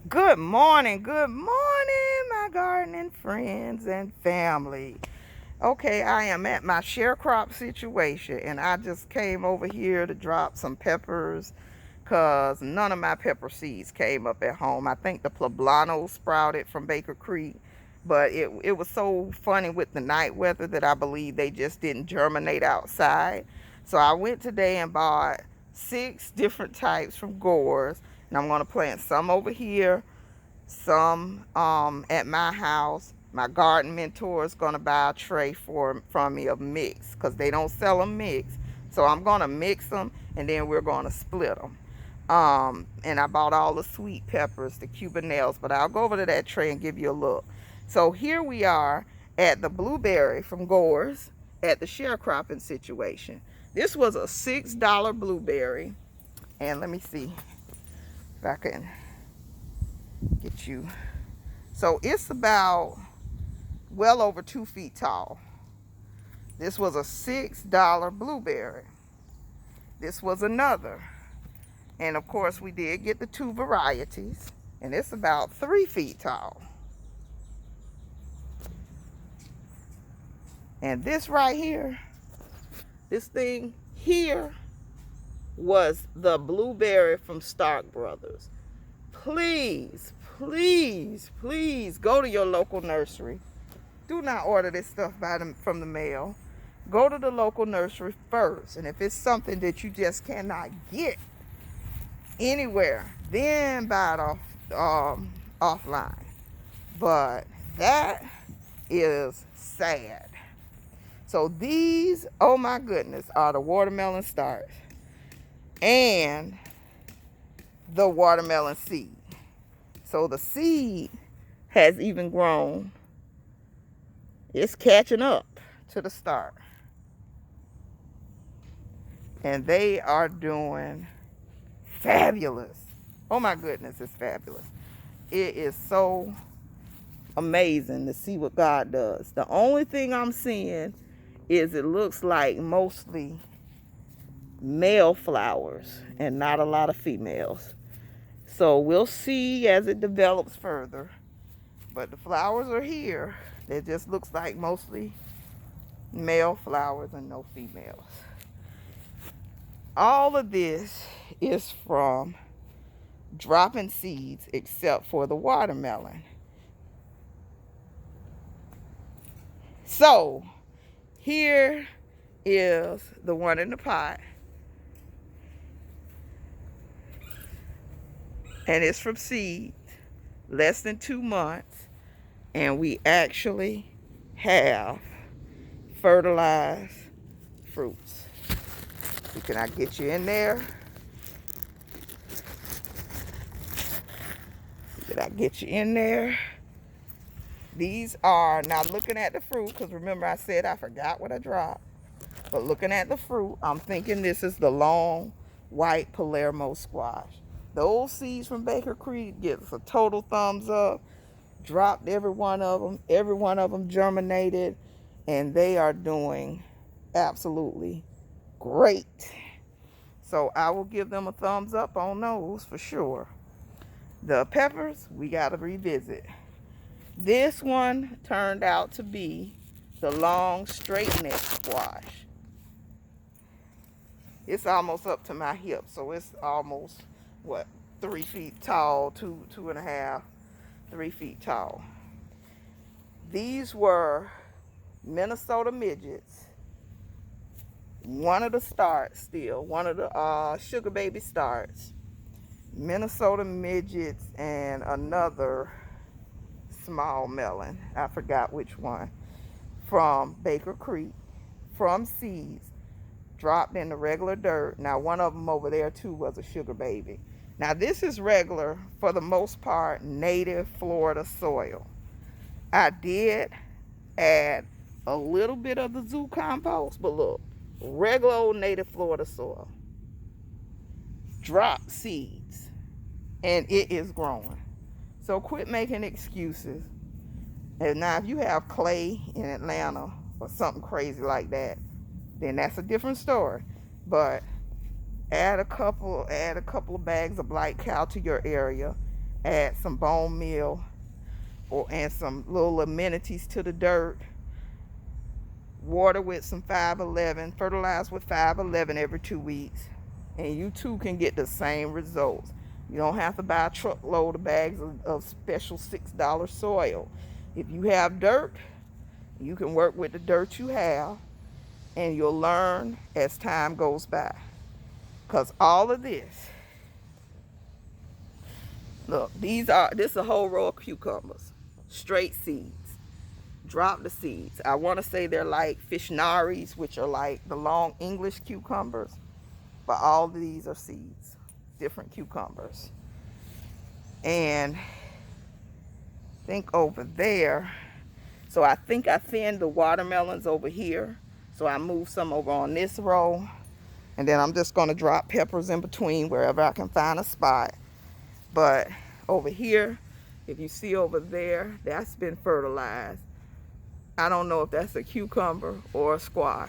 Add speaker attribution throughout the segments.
Speaker 1: Good morning, my gardening friends and family. Okay, I am at my sharecrop situation, and I just came over here to drop some peppers because none of my pepper seeds came up at home. I think the poblano sprouted from Baker Creek, but it was so funny with the night weather that I believe they just didn't germinate outside. So I went today and bought 6 different types from Gores, and I'm going to plant some over here, some at my house. My garden mentor is gonna buy a tray from me of mix because they don't sell them mixed. So I'm gonna mix them and then we're gonna split them. And I bought all the sweet peppers, the Cuban nails, but I'll go over to that tray and give you a look. So here we are at the blueberry from Gores at the sharecropping situation. This was a $6 blueberry, and let me see if I can get you. So it's about well over 2 feet tall. This was a $6 blueberry. This was another. And of course we did get the 2 varieties, and it's about 3 feet tall. And this right here, this thing here was the blueberry from Stark Brothers. Please, please, please go to your local nursery. Do not order this stuff from the mail. Go to the local nursery first. And if it's something that you just cannot get anywhere, then buy it offline. But that is sad. So these, oh my goodness, are the watermelon starts and the watermelon seed. So the seed has even grown. It's catching up to the start. And they are doing fabulous. Oh my goodness, it's fabulous. It is so amazing to see what God does. The only thing I'm seeing is it looks like mostly male flowers and not a lot of females. So we'll see as it develops further. But the flowers are here. It just looks like mostly male flowers and no females. All of this is from dropping seeds except for the watermelon. So here is the one in the pot. And it's from seed, less than 2 months. And we actually have fertilized fruits. So can I get you in there? Did I get you in there? These are, now looking at the fruit, because remember I said I forgot what I dropped. But looking at the fruit, I'm thinking this is the long white Palermo squash. Those seeds from Baker Creek gets a total thumbs up. Dropped every one of them. Every one of them germinated. And they are doing absolutely great. So I will give them a thumbs up on those for sure. The peppers, we got to revisit. This one turned out to be the long straight neck squash. It's almost up to my hip, so it's almost, what, 3 feet tall, two and a half, 3 feet tall. These were Minnesota midgets. One of the starts still, one of the sugar baby starts. Minnesota midgets and another small melon. I forgot which one. From Baker Creek, from seeds, dropped in the regular dirt. Now one of them over there too was a sugar baby. Now this is regular, for the most part, native Florida soil. I did add a little bit of the zoo compost, but look, regular old native Florida soil. Drop seeds, and it is growing. So quit making excuses. And now if you have clay in Atlanta or something crazy like that, then that's a different story. But add a couple of bags of black cow to your area. add some bone meal and some little amenities to the dirt. Water with some 511, fertilize with 511 every 2 weeks, and you too can get the same results. You don't have to buy a truckload of bags of special $6 soil. If you have dirt, you can work with the dirt you have, and you'll learn as time goes by. Because all of this, look, this is a whole row of cucumbers, straight seeds. Drop the seeds. I want to say they're like fishnaries, which are like the long English cucumbers, but all of these are seeds, different cucumbers. And I think over there, so I think I thinned the watermelons over here, so I moved some over on this row, and then I'm just going to drop peppers in between wherever I can find a spot. But over here, if you see over there, that's been fertilized. I don't know if that's a cucumber or a squash.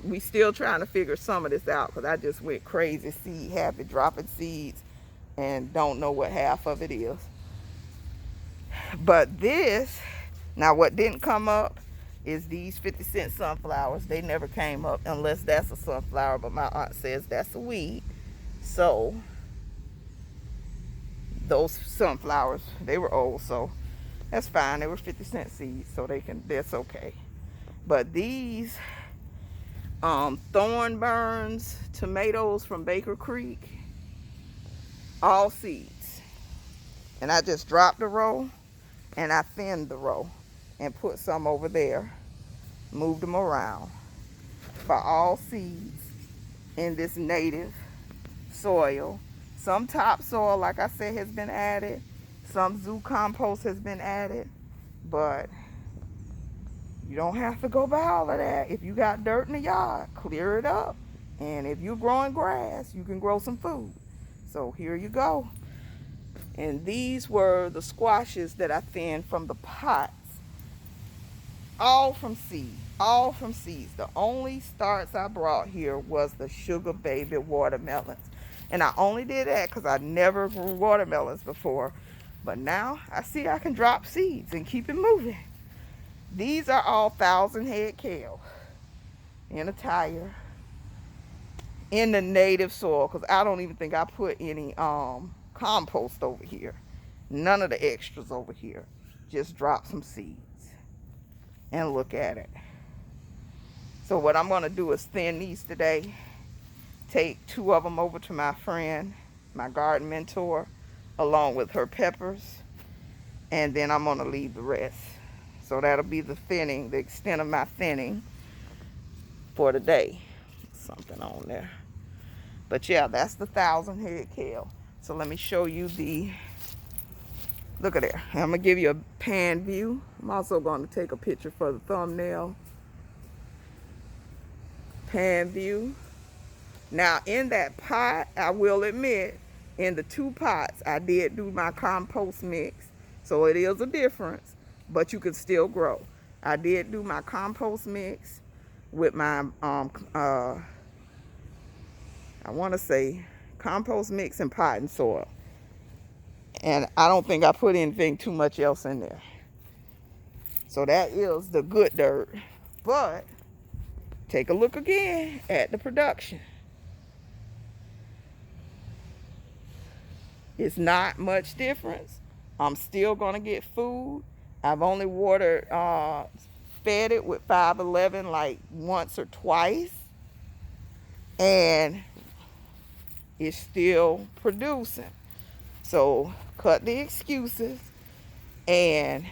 Speaker 1: We still trying to figure some of this out, because I just went crazy seed happy, dropping seeds, and don't know what half of it is. But this, now what didn't come up is these 50-cent sunflowers. They never came up unless that's a sunflower, but my aunt says that's a weed. So those sunflowers, they were old, so that's fine. They were 50-cent seeds, so that's okay. But these Thornburns tomatoes from Baker Creek, all seeds. And I just dropped the row, and I thinned the row and put some over there, moved them around. But all seeds in this native soil. Some topsoil, like I said, has been added. Some zoo compost has been added, but you don't have to go by all of that. If you got dirt in the yard, clear it up. And if you're growing grass, you can grow some food. So here you go. And these were the squashes that I thinned from the pots. All from seed, all from seeds. The only starts I brought here was the sugar baby watermelons. And I only did that because I never grew watermelons before. But now I see I can drop seeds and keep it moving. These are all 1,000-head kale in a tire in the native soil, because I don't even think I put any compost over here. None of the extras over here. Just drop some seeds and look at it. So what I'm going to do is thin these today. Take 2 of them over to my friend, my garden mentor, along with her peppers, and then I'm going to leave the rest. So that'll be the thinning, the extent of my thinning for today. Something on there. But yeah, that's the 1,000-head kale. So let me show you look at there. I'm going to give you a pan view. I'm also going to take a picture for the thumbnail. Pan view. Now in that pot, I will admit, in the 2 pots, I did do my compost mix. So it is a difference, but you can still grow. I did do my compost mix with my, I want to say compost mix and potting soil. And I don't think I put anything too much else in there. So that is the good dirt. But take a look again at the production. It's not much difference. I'm still going to get food. I've only watered, fed it with 511 like once or twice. And it's still producing. So cut the excuses and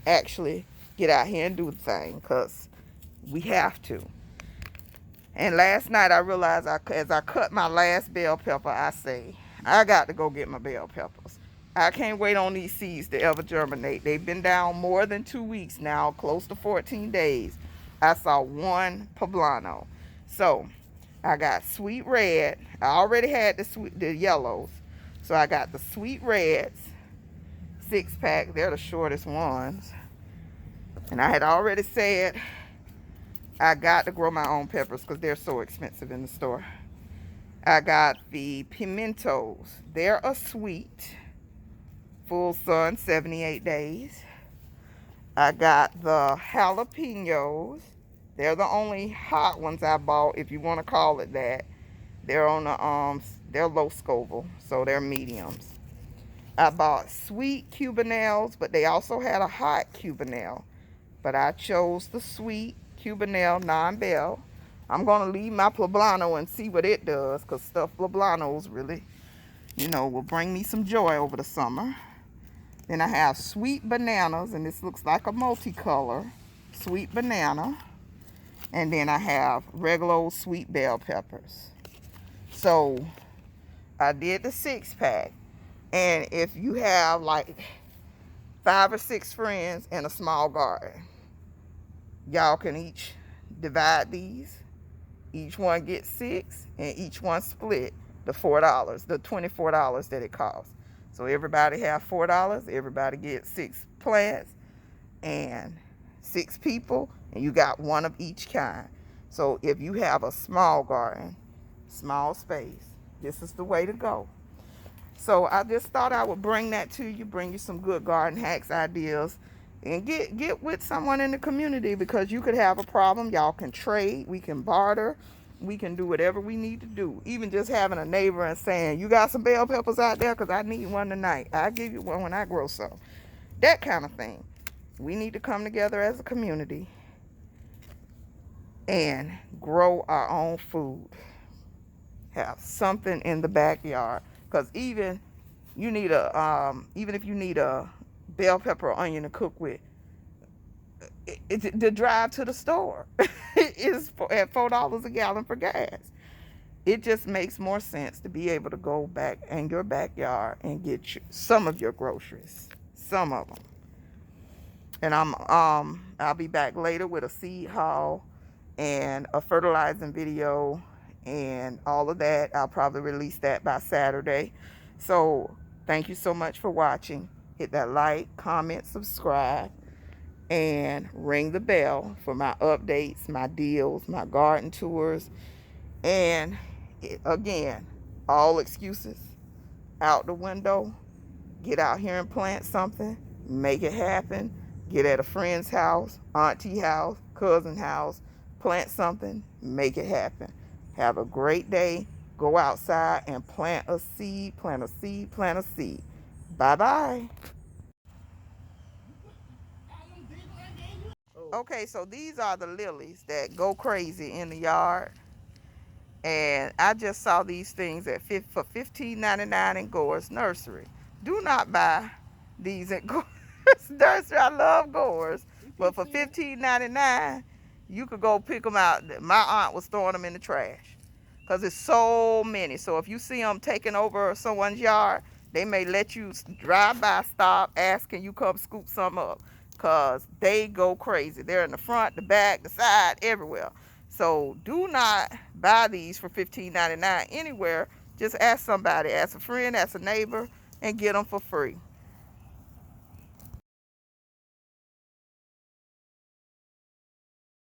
Speaker 1: actually get out here and do the thing, because we have to. And last night I realized as I cut my last bell pepper, I say, I got to go get my bell peppers. I can't wait on these seeds to ever germinate. They've been down more than 2 weeks now, close to 14 days. I saw 1 poblano. So I got sweet red. I already had the yellows. So I got the sweet reds, 6-pack. They're the shortest ones. And I had already said I got to grow my own peppers because they're so expensive in the store. I got the pimentos. They're a sweet. full sun, 78 days. I got the jalapenos. They're the only hot ones I bought, if you want to call it that. They're on the they're low Scoville, so they're mediums. I bought sweet Cubanelles, but they also had a hot Cubanelle. But I chose the sweet Cubanelle non-bell. I'm going to leave my poblano and see what it does, because stuffed poblanos really, you know, will bring me some joy over the summer. Then I have sweet bananas, and this looks like a multicolor sweet banana. And then I have regular old sweet bell peppers. So I did the 6-pack. And if you have like 5 or 6 friends in a small garden, y'all can each divide these. Each one gets 6, and each one split the $4, the $24 that it costs. So everybody have $4. Everybody gets 6 plants and 6 people, and you got one of each kind. So if you have a small garden, small space, this is the way to go. So I just thought I would bring that to you, bring you some good garden hacks ideas, and get with someone in the community, because you could have a problem. Y'all can trade, we can barter, we can do whatever we need to do. Even just having a neighbor and saying, you got some bell peppers out there, because I need one tonight. I'll give you one when I grow some. That kind of thing. We need to come together as a community and grow our own food. Have something in the backyard. Because even if you need a bell pepper or onion to cook with, the drive to the store is at $4 a gallon for gas. It just makes more sense to be able to go back in your backyard and get some of your groceries, some of them. And I'll be back later with a seed haul and a fertilizing video and all of that. I'll probably release that by Saturday. So thank you so much for watching. Hit that like, comment, subscribe, and ring the bell for my updates, my deals, my garden tours. And again, all excuses out the window. Get out here and plant something. Make it happen. Get at a friend's house, auntie house, cousin house. Plant something. Make it happen. Have a great day. Go outside and plant a seed, plant a seed, plant a seed. Bye-bye. Okay, so these are the lilies that go crazy in the yard. And I just saw these things for $15.99 in Gore's Nursery. Do not buy these at Gore's Nursery. I love Gores. But for $15.99, you could go pick them out. My aunt was throwing them in the trash, because there's so many. So if you see them taking over someone's yard, they may let you drive by, stop, ask, can you come scoop some up? Because they go crazy. They're in the front, the back, the side, everywhere. So do not buy these for $15.99 anywhere. Just ask somebody, ask a friend, ask a neighbor, and get them for free.